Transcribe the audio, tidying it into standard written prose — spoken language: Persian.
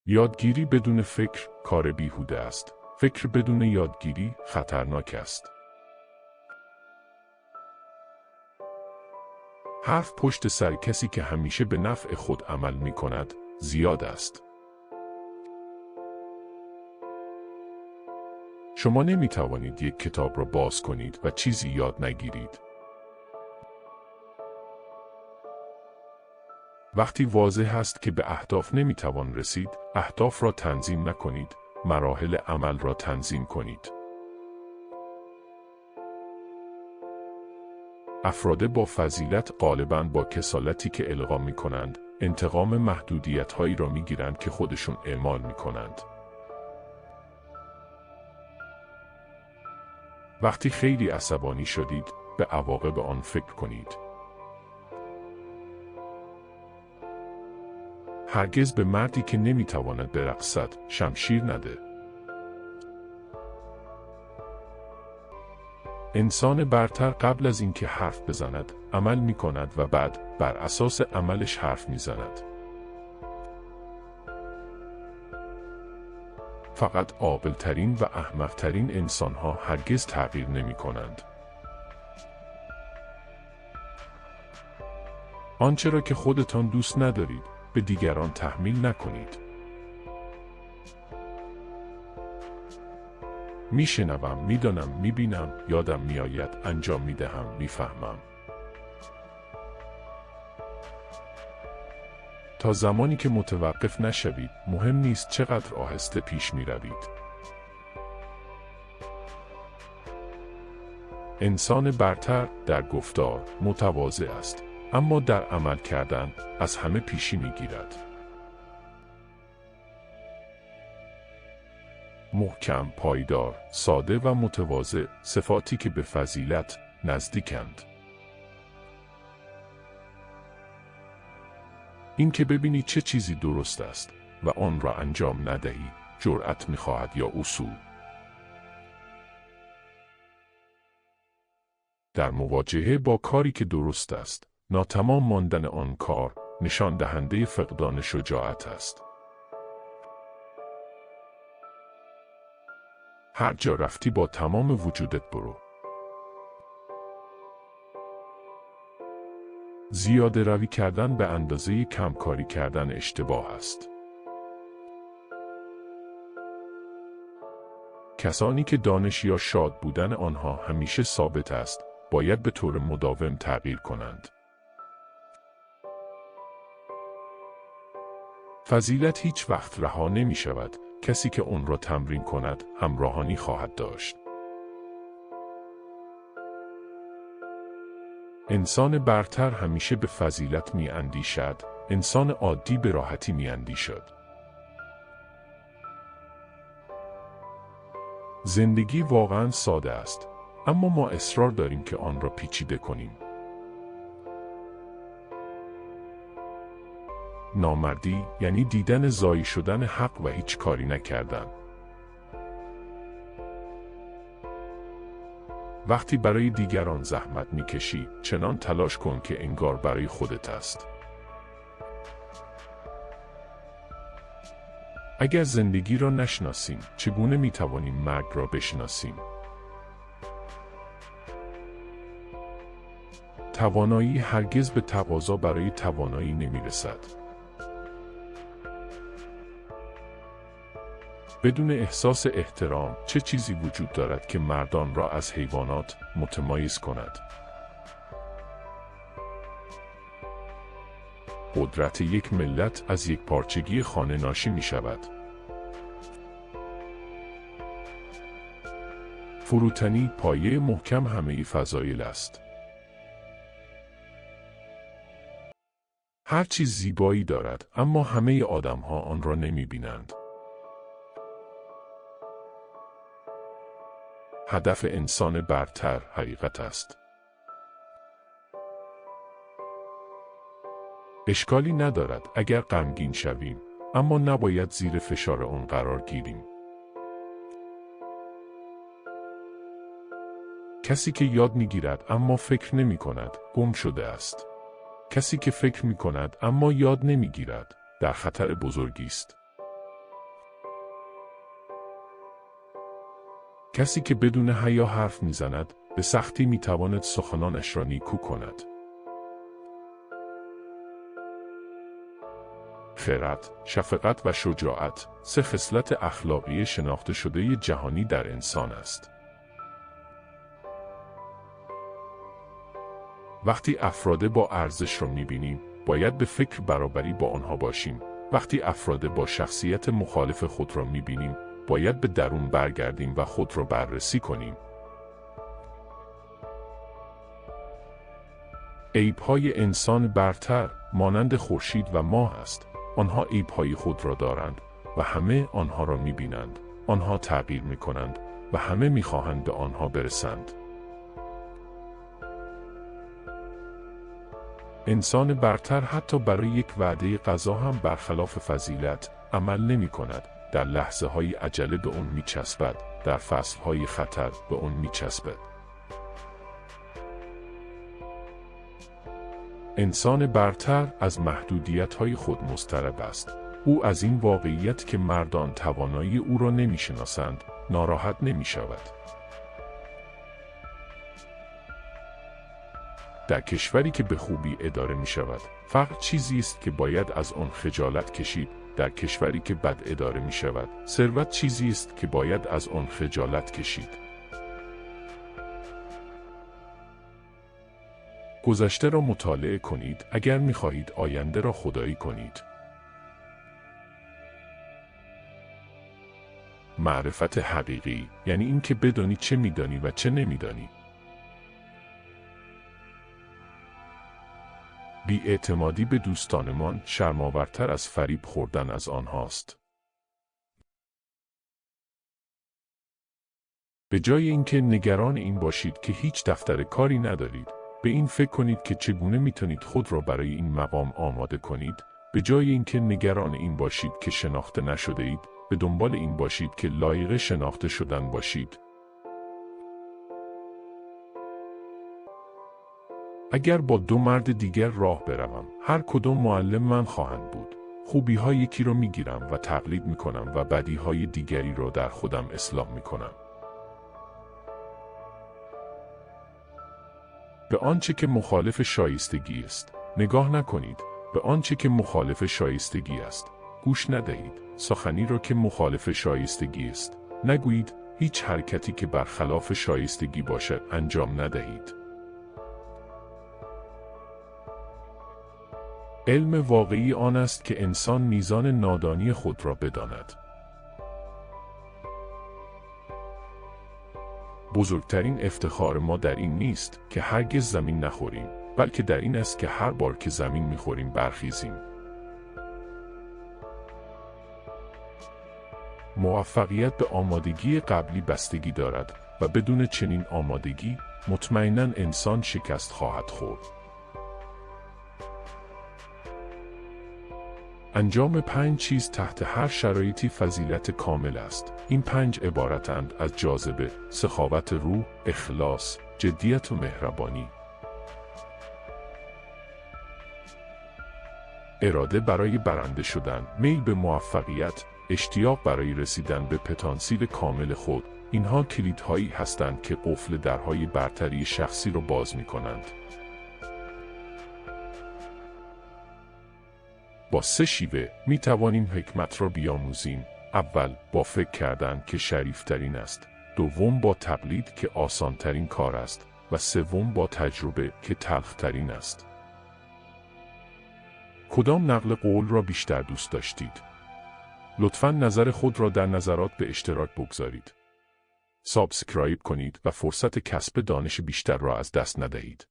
یادگیری بدون فکر کار بیهوده است. فکر بدون یادگیری خطرناک است. حرف پشت سر کسی که همیشه به نفع خود عمل می کند زیاد است. شما نمی توانید یک کتاب را باز کنید و چیزی یاد نگیرید. وقتی واضح است که به اهداف نمی توان رسید، اهداف را تنظیم نکنید، مراحل عمل را تنظیم کنید. افراد با فضیلت غالباً با کسالتی که القا می کنند، انتقام محدودیت‌هایی را می گیرند که خودشون اعمال می کنند. وقتی خیلی عصبانی شدید، به عواقب آن فکر کنید. هرگز به مردی که نمیتواند برقصد شمشیر نده. انسان برتر قبل از اینکه حرف بزند، عمل می کند و بعد بر اساس عملش حرف می زند. فقط عاقل‌ترین و احمق‌ترین انسان‌ها هرگز تغییر نمی کنند. آنچه را که خودتان دوست ندارید، به دیگران تحمیل نکنید. میشنوم، میدانم، میبینم، یادم میآید، انجام میدهم، میفهمم. تا زمانی که متوقف نشوید، مهم نیست چقدر آهسته پیش میروید. انسان برتر در گفتار متواضع است، اما در عمل کردن از همه پیشی میگیرد. محکم، پایدار، ساده و متواضع، صفاتی که به فضیلت نزدیکند. این که ببینی چه چیزی درست است و آن را انجام ندهی، جرأت می‌خواهد یا اصول. در مواجهه با کاری که درست است، ناتمام ماندن آن کار نشان دهنده فقدان شجاعت است. هر جا رفتی با تمام وجودت برو. زیاده روی کردن به اندازه کمکاری کردن اشتباه است. کسانی که دانش یا شاد بودن آنها همیشه ثابت است، باید به طور مداوم تغییر کنند. فضیلت هیچ وقت رها نمی شود. کسی که اون را تمرین کند، همراهانی خواهد داشت. انسان برتر همیشه به فضیلت می اندیشد، انسان عادی به راحتی می اندیشد. زندگی واقعاً ساده است، اما ما اصرار داریم که آن را پیچیده کنیم. نامردی یعنی دیدن ضایع شدن حق و هیچ کاری نکردن. وقتی برای دیگران زحمت میکشی، چنان تلاش کن که انگار برای خودت است. اگر زندگی را نشناسیم، چگونه میتوانیم مرگ را بشناسیم؟ توانایی هرگز به تقاضا برای توانایی نمیرسد. بدون احساس احترام، چه چیزی وجود دارد که مردان را از حیوانات متمایز کند؟ قدرت یک ملت از یک پارچگی خانه ناشی می شود. فروتنی پایه محکم همه فضایل است. هر چیز زیبایی دارد، اما همه آدم‌ها آن را نمی‌بینند. هدف انسان برتر حقیقت است. اشکالی ندارد اگر غمگین شویم، اما نباید زیر فشار آن قرار گیریم. کسی که یاد می‌گیرد اما فکر نمی‌کند، گم شده است. کسی که فکر می‌کند اما یاد نمی‌گیرد، در خطر بزرگی است. کسی که بدون حیا حرف میزند، به سختی میتواند سخنانش را نیکو کند. خرد، شفقت و شجاعت، 3 خصلت اخلاقی شناخته شده جهانی در انسان است. وقتی افراد با ارزش را می‌بینیم، باید به فکر برابری با آنها باشیم. وقتی افراد با شخصیت مخالف خود را می‌بینیم، باید به درون برگردیم و خود را بررسی کنیم. عیب‌های انسان برتر مانند خورشید و ماه است. آنها عیب‌های خود را دارند و همه آنها را می‌بینند. آنها تغییر می‌کنند و همه می‌خواهند به آنها برسند. انسان برتر حتی برای یک وعده غذا هم برخلاف فضیلت عمل نمی‌کند. در لحظه‌های عجله به آن می‌چسبد، در فصل‌های خطر به آن می‌چسبد. انسان برتر از محدودیت‌های خود مضطرب است. او از این واقعیت که مردان توانایی او را نمی‌شناسند، ناراحت نمی‌شود. در کشوری که به خوبی اداره می‌شود، فقر چیزی است که باید از آن خجالت کشید. در کشوری که بد اداره می‌شود، ثروت چیزی است که باید از آن خجالت کشید. گذشته را مطالعه کنید اگر می‌خواهید آینده را خدایی کنید. معرفت حقیقی یعنی این که بدانی چه می‌دانی و چه نمی‌دانی. بی‌اعتمادی به دوستانمان شرم‌آورتر از فریب خوردن از آنهاست. به جای اینکه نگران این باشید که هیچ دفتر کاری ندارید، به این فکر کنید که چگونه میتونید خود را برای این مقام آماده کنید. به جای اینکه نگران این باشید که شناخته نشده اید، به دنبال این باشید که لایق شناخته شدن باشید. اگر با 2 مرد دیگر راه بروم، هر کدام معلم من خواهند بود. خوبی‌های یکی را میگیرم و تقلید میکنم و بدی‌های دیگری را در خودم اصلاح میکنم. به آنچه که مخالف شایستگی است، نگاه نکنید. به آنچه که مخالف شایستگی است، گوش ندهید. سخنی را که مخالف شایستگی است، نگویید. هیچ حرکتی که برخلاف شایستگی باشد، انجام ندهید. علم واقعی آن است که انسان میزان نادانی خود را بداند. بزرگترین افتخار ما در این نیست که هرگز زمین نخوریم، بلکه در این است که هر بار که زمین میخوریم برخیزیم. موفقیت به آمادگی قبلی بستگی دارد و بدون چنین آمادگی مطمئناً انسان شکست خواهد خورد. انجام 5 چیز تحت هر شرایطی فضیلت کامل است. این 5 عبارتند از جاذبه، سخاوت روح، اخلاص، جدیت و مهربانی. اراده برای برنده شدن، میل به موفقیت، اشتیاق برای رسیدن به پتانسیل کامل خود، اینها کلیدهایی هستند که قفل درهای برتری شخصی را باز می‌کنند. با 3 شیوه می توانیم حکمت را بیاموزیم. اول با فکر کردن که شریفترین است، دوم با تقلید که آسانترین کار است و سوم با تجربه که تلخترین است. کدام نقل قول را بیشتر دوست داشتید؟ لطفاً نظر خود را در نظرات به اشتراک بگذارید. سابسکرایب کنید و فرصت کسب دانش بیشتر را از دست ندهید.